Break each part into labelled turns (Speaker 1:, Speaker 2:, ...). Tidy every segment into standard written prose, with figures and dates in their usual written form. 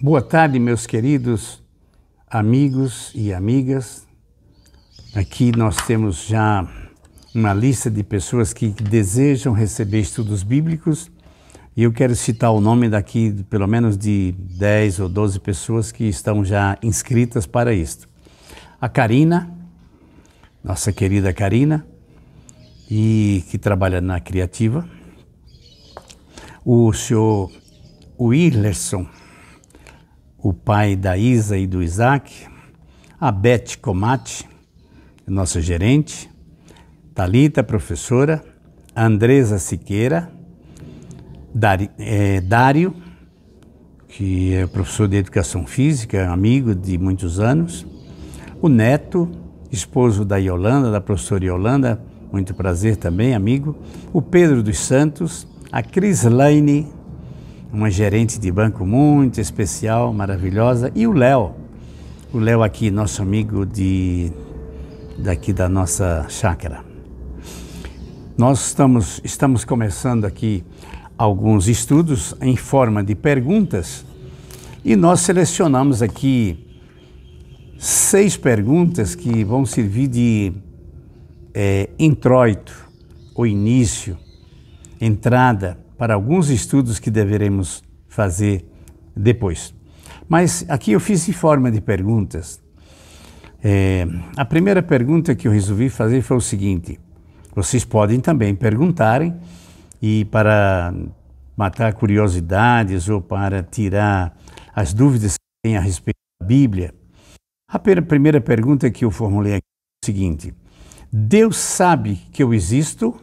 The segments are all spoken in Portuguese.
Speaker 1: Boa tarde, meus queridos amigos e amigas. Aqui nós temos já uma lista de pessoas que desejam receber estudos bíblicos e eu quero citar o nome daqui, pelo menos de 10 ou 12 pessoas que estão já inscritas para isto. A Karina, nossa querida Karina, e que trabalha na Criativa. O senhor Willerson, o pai da Isa e do Isaac. A Beth Comate, nossa gerente. Thalita, professora. A Andresa Siqueira. Dário, que é professor de Educação Física, amigo de muitos anos. O Neto, esposo da Yolanda, da professora Yolanda, muito prazer também, amigo. O Pedro dos Santos. A Crislaine, uma gerente de banco muito especial, maravilhosa. E o Léo aqui, nosso amigo daqui da nossa chácara. Nós estamos começando aqui alguns estudos em forma de perguntas e nós selecionamos aqui 6 perguntas que vão servir de introito, ou início, entrada para alguns estudos que deveremos fazer depois. Mas aqui eu fiz em forma de perguntas. A primeira pergunta que eu resolvi fazer foi o seguinte: vocês podem também perguntarem, e para matar curiosidades ou para tirar as dúvidas que têm a respeito da Bíblia, a primeira pergunta que eu formulei aqui é o seguinte: Deus sabe que eu existo?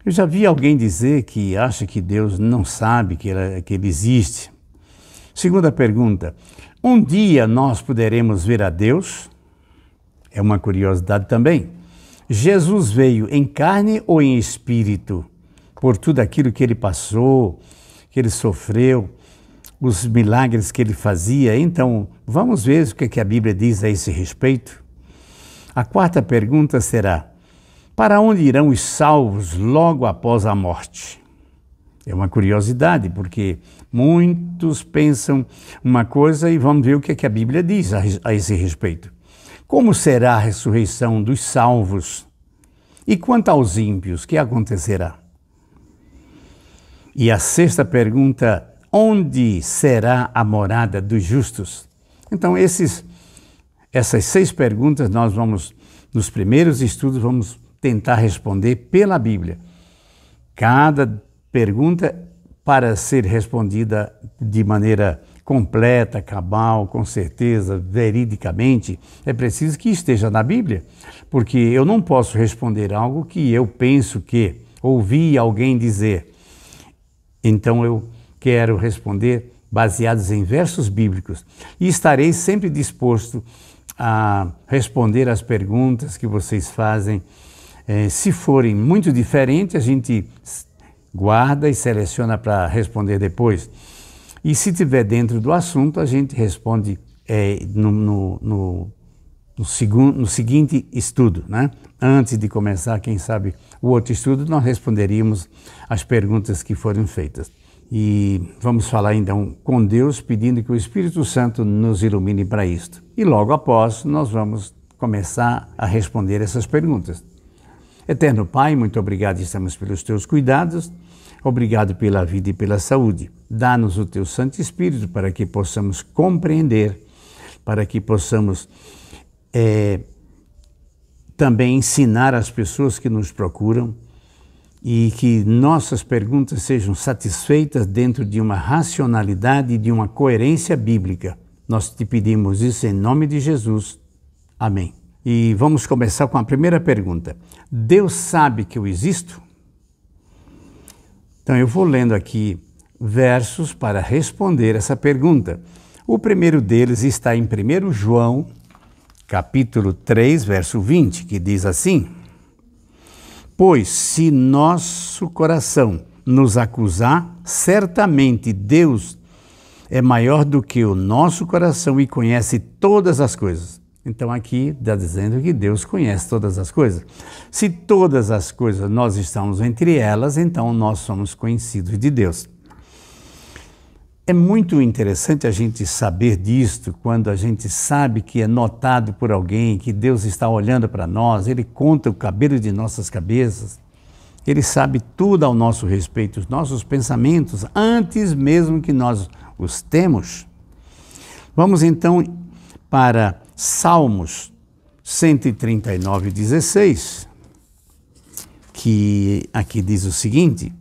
Speaker 1: Eu já vi alguém dizer que acha que Deus não sabe que ele existe. Segunda pergunta: um dia nós poderemos ver a Deus? É uma curiosidade também. Jesus veio em carne ou em espírito? Por tudo aquilo que ele passou, que ele sofreu, os milagres que ele fazia. Então, vamos ver o que a Bíblia diz a esse respeito. A quarta pergunta será: para onde irão os salvos logo após a morte? É uma curiosidade, porque muitos pensam uma coisa e vamos ver o que a Bíblia diz a esse respeito. Como será a ressurreição dos salvos? E quanto aos ímpios, o que acontecerá? E a sexta pergunta: onde será a morada dos justos? Então, essas 6 perguntas nós vamos, nos primeiros estudos, vamos tentar responder pela Bíblia. Cada pergunta, para ser respondida de maneira completa, cabal, com certeza, veridicamente, é preciso que esteja na Bíblia, porque eu não posso responder algo que eu penso que ouvi alguém dizer. Então eu quero responder baseados em versos bíblicos e estarei sempre disposto a responder as perguntas que vocês fazem. Se forem muito diferentes, a gente guarda e seleciona para responder depois. E se estiver dentro do assunto, a gente responde no seguinte estudo, né? Antes de começar, quem sabe, o outro estudo, nós responderíamos as perguntas que foram feitas. E vamos falar então com Deus, pedindo que o Espírito Santo nos ilumine para isto. E logo após, nós vamos começar a responder essas perguntas. Eterno Pai, muito obrigado, estamos pelos teus cuidados, obrigado pela vida e pela saúde. Dá-nos o teu Santo Espírito para que possamos compreender, para que possamos também ensinar as pessoas que nos procuram e que nossas perguntas sejam satisfeitas dentro de uma racionalidade e de uma coerência bíblica. Nós te pedimos isso em nome de Jesus. Amém. E vamos começar com a primeira pergunta. Deus sabe que eu existo? Então eu vou lendo aqui versos para responder essa pergunta. O primeiro deles está em 1 João, capítulo 3, verso 20, que diz assim: pois se nosso coração nos acusar, certamente Deus é maior do que o nosso coração e conhece todas as coisas. Então aqui está dizendo que Deus conhece todas as coisas. Se todas as coisas nós estamos entre elas, então nós somos conhecidos de Deus. É muito interessante a gente saber disto, quando a gente sabe que é notado por alguém, que Deus está olhando para nós, Ele conta o cabelo de nossas cabeças, Ele sabe tudo ao nosso respeito, os nossos pensamentos, antes mesmo que nós os temos. Vamos então para Salmos 139:16, que aqui diz o seguinte.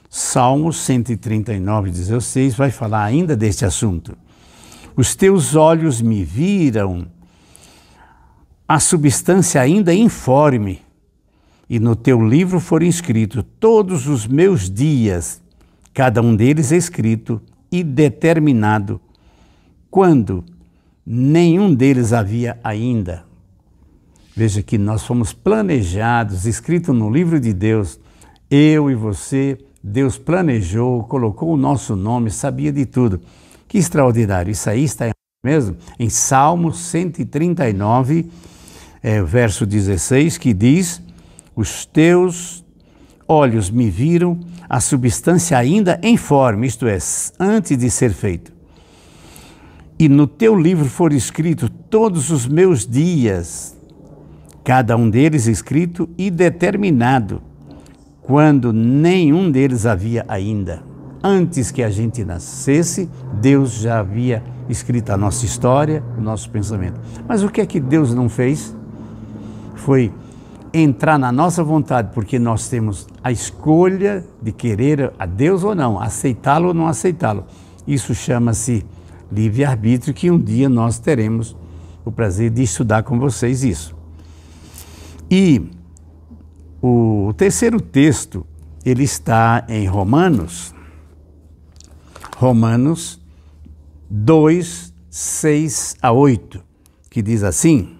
Speaker 1: Salmos 139:16 vai falar ainda deste assunto. Os teus olhos me viram a substância ainda informe, e no teu livro foram escritos todos os meus dias, cada um deles escrito e determinado, quando nenhum deles havia ainda. Veja que nós fomos planejados, escrito no livro de Deus, eu e você. Deus planejou, colocou o nosso nome, sabia de tudo. Que extraordinário! Isso aí está mesmo em Salmo 139, verso 16, que diz: os teus olhos me viram a substância ainda informe, isto é, antes de ser feito. E no teu livro foram escritos todos os meus dias, cada um deles escrito e determinado, quando nenhum deles havia ainda. Antes que a gente nascesse, Deus já havia escrito a nossa história, o nosso pensamento. Mas o que é que Deus não fez? Foi entrar na nossa vontade, porque nós temos a escolha de querer a Deus ou não, aceitá-lo ou não aceitá-lo. Isso chama-se livre-arbítrio, que um dia nós teremos o prazer de estudar com vocês isso. E o terceiro texto, ele está em Romanos 2, 6-8, que diz assim: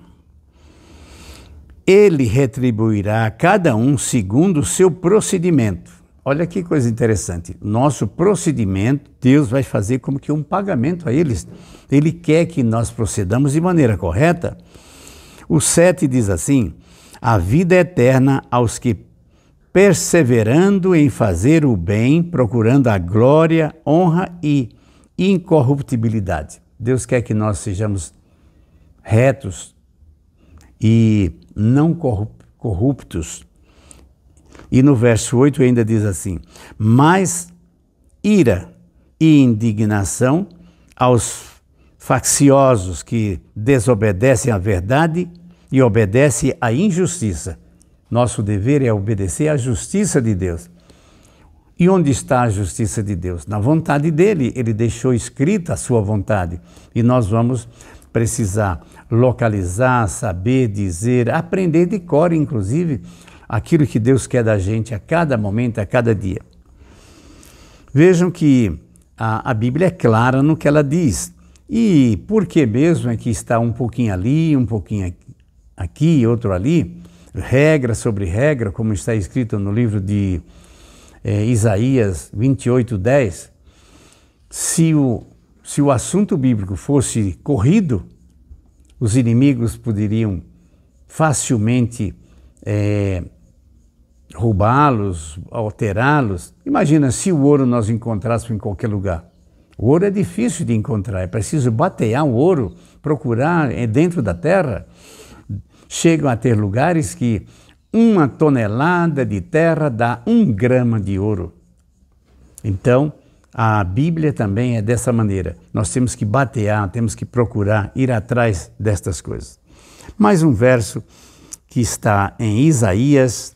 Speaker 1: Ele retribuirá a cada um segundo o seu procedimento. Olha que coisa interessante. Nosso procedimento, Deus vai fazer como que um pagamento a eles. Ele quer que nós procedamos de maneira correta. O 7 diz assim: a vida eterna aos que, perseverando em fazer o bem, procurando a glória, honra e incorruptibilidade. Deus quer que nós sejamos retos e não corruptos. E no verso 8 ainda diz assim: mas ira e indignação aos facciosos que desobedecem à verdade e obedecem à injustiça. Nosso dever é obedecer à justiça de Deus. E onde está a justiça de Deus? Na vontade dele. Ele deixou escrita a sua vontade. E nós vamos precisar localizar, saber, dizer, aprender de cor, inclusive, aquilo que Deus quer da gente a cada momento, a cada dia. Vejam que a Bíblia é clara no que ela diz. E por que mesmo é que está um pouquinho ali, um pouquinho aqui, outro ali? Regra sobre regra, como está escrito no livro de Isaías 28:10. Se o assunto bíblico fosse corrido, os inimigos poderiam facilmente roubá-los, alterá-los. Imagina se o ouro nós encontrássemos em qualquer lugar. O ouro é difícil de encontrar, é preciso batear o ouro, procurar dentro da terra. Chegam a ter lugares que 1 tonelada de terra dá 1 grama de ouro. Então, a Bíblia também é dessa maneira. Nós temos que batear, temos que procurar, ir atrás destas coisas. Mais um verso que está em Isaías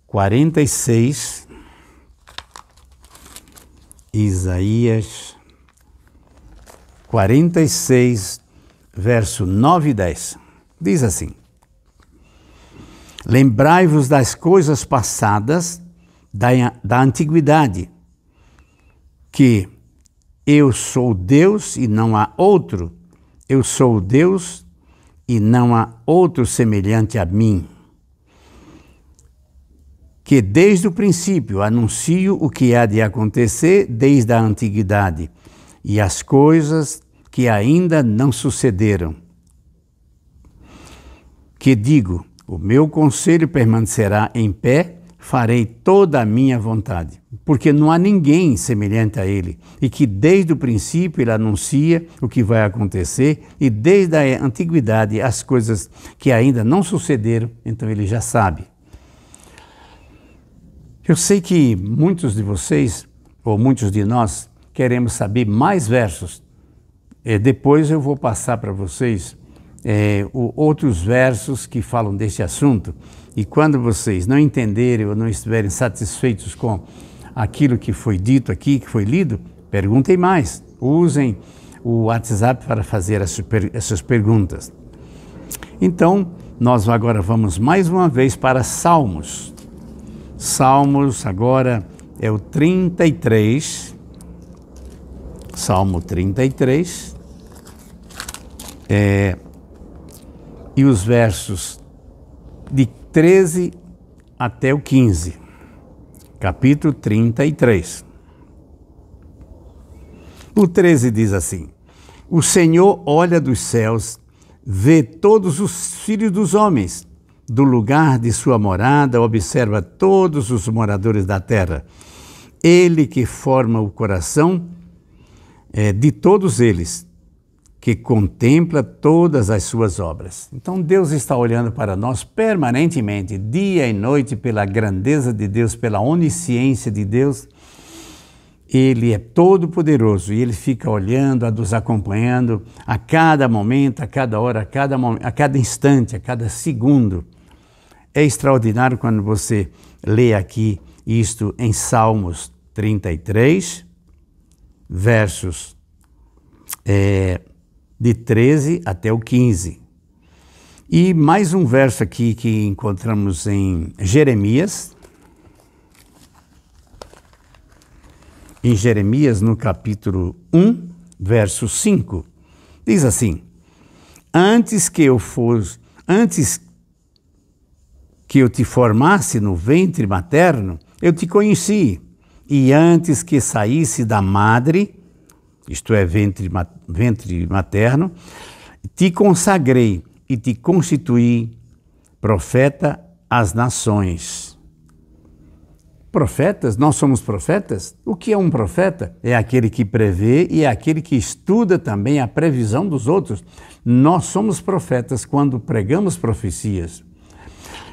Speaker 1: 46. Isaías 46, verso 9 e 10. Diz assim: lembrai-vos das coisas passadas da antiguidade, que eu sou Deus e não há outro, eu sou Deus e não há outro semelhante a mim, que desde o princípio anuncio o que há de acontecer desde a antiguidade, e as coisas que ainda não sucederam. Que digo, o meu conselho permanecerá em pé, farei toda a minha vontade, porque não há ninguém semelhante a ele, e que desde o princípio ele anuncia o que vai acontecer, e desde a antiguidade as coisas que ainda não sucederam, então ele já sabe. Eu sei que muitos de vocês, ou muitos de nós, queremos saber mais versos. Depois eu vou passar para vocês outros versos que falam deste assunto, e quando vocês não entenderem ou não estiverem satisfeitos com aquilo que foi dito aqui, que foi lido, perguntem mais, usem o WhatsApp para fazer essas perguntas. Então, nós agora vamos mais uma vez para Salmos. Salmos agora é o 33, Salmo 33, e os versos de 13 até o 15, capítulo 33. O 13 diz assim: O Senhor olha dos céus, vê todos os filhos dos homens, do lugar de sua morada observa todos os moradores da terra. Ele que forma o coração de todos eles, que contempla todas as suas obras. Então Deus está olhando para nós permanentemente, dia e noite, pela grandeza de Deus, pela onisciência de Deus. Ele é todo poderoso e Ele fica olhando, nos acompanhando a cada momento, a cada hora, a cada instante, a cada segundo. É extraordinário quando você lê aqui isto em Salmos 33, versos de 13 até o 15. E mais um verso aqui que encontramos em Jeremias. Em Jeremias, no capítulo 1, verso 5, diz assim: Antes que eu te formasse no ventre materno, eu te conheci, e antes que saísse da madre, isto é, ventre materno, te consagrei e te constituí profeta às nações. Profetas? Nós somos profetas? O que é um profeta? É aquele que prevê e é aquele que estuda também a previsão dos outros. Nós somos profetas quando pregamos profecias.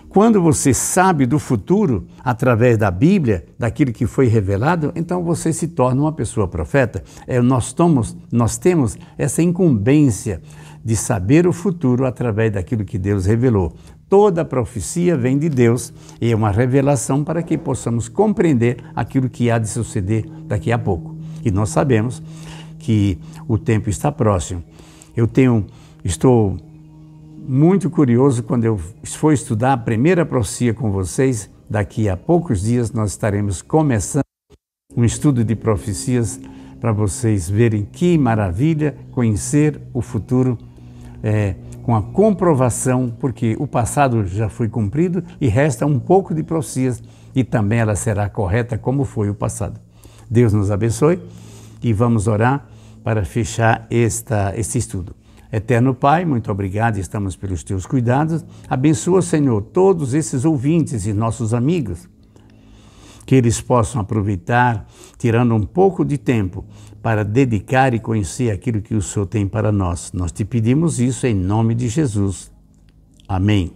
Speaker 1: Quando você sabe do futuro, através da Bíblia, daquilo que foi revelado, então você se torna uma pessoa profeta. Nós temos essa incumbência de saber o futuro através daquilo que Deus revelou. Toda profecia vem de Deus e é uma revelação para que possamos compreender aquilo que há de suceder daqui a pouco. E nós sabemos que o tempo está próximo. Estou muito curioso quando eu for estudar a primeira profecia com vocês. Daqui a poucos dias nós estaremos começando um estudo de profecias para vocês verem que maravilha conhecer o futuro com a comprovação, porque o passado já foi cumprido e resta um pouco de profecias e também ela será correta como foi o passado. Deus nos abençoe e vamos orar para fechar este estudo. Eterno Pai, muito obrigado, estamos pelos teus cuidados. Abençoa, Senhor, todos esses ouvintes e nossos amigos, que eles possam aproveitar, tirando um pouco de tempo, para dedicar e conhecer aquilo que o Senhor tem para nós. Nós te pedimos isso em nome de Jesus. Amém.